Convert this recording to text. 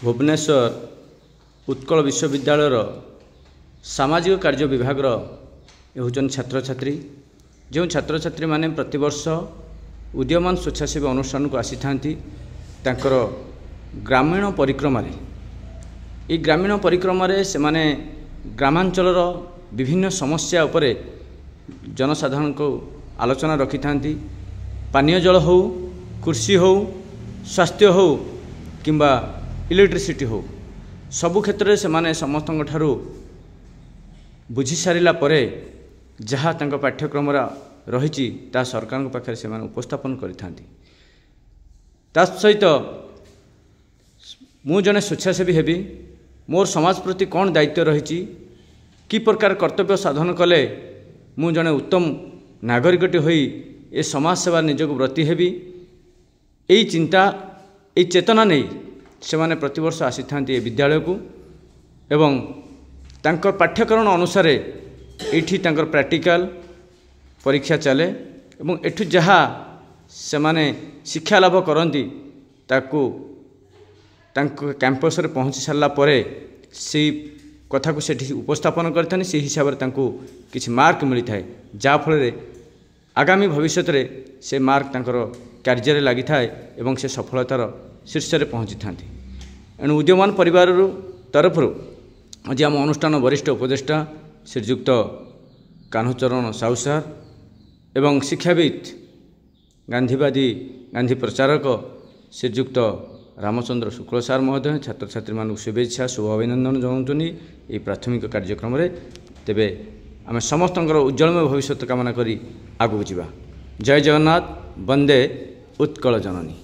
भुवनेश्वर उत्कल विश्वविद्यालय सामाजिक कार्य विभाग होचन छात्र छात्री जो छात्र छात्री माने प्रतिवर्ष उदीयमान स्वेच्छासेवी अनुष्ठान को आसी था ग्रामीण परिक्रमा ग्रामीण परिक्रमा से माने ग्रामांचल विभिन्न समस्या उपरे जनसाधारण को आलोचना रखि था। पानीय जल हो, कृषि हो, स्वास्थ्य हो किंबा इलेक्ट्रिसिटी हो, सबु क्षेत्र से माने समस्त ठारू बुझी सारिला परे जहाँ तांको पाठ्यक्रम रही ता सरकार पाखे से उपस्थापन करिथांती। ता सहित मु जने स्वेच्छासेवी हेबी, मोर समाज प्रति कौन दायित्व रही, कि प्रकार कर्तव्य साधन कले मु जने उत्तम नागरिकटी होई ए समाज सेवा निजक व्रती हेबी, यही चिंता यही चेतना नहीं से माने प्रतिवर्ष आसी था विद्यालय को एवं तांकर पाठ्यक्रम अनुसार एठी तांकर प्रैक्टिकल परीक्षा चले एवं एठु जहाँ से माने शिक्षा लाभ करती ताकू तांको कैंपस रे पहुँची सारा परे से कथा को सेठी उपस्थापन करते से हिसाब से किसी मार्क मिलता है, जाफल आगामी भविष्य रे से मार्क तांकर कार्य लगी था एवं से सफलतार शीर्ष में पहुँची था। एणु उदीयमान परिवार तरफ आज आम अनुष्ठान वरिष्ठ उपदेष्टा श्रीजुक्त कान्हचरण साहू सार एवं शिक्षाविद गांधीवादी गांधी प्रचारक श्रीजुक्त रामचंद्र शुक्ल सार महोदय छात्र छात्री मान शुभेच्छा शुभ अभिनंदन जनाऊँ ये प्राथमिक कार्यक्रम रे। तेबे आम समस्त उज्जवलमय भविष्य कामना करी आगू जावा। जय जगन्नाथ, वंदे उत्कल जननी।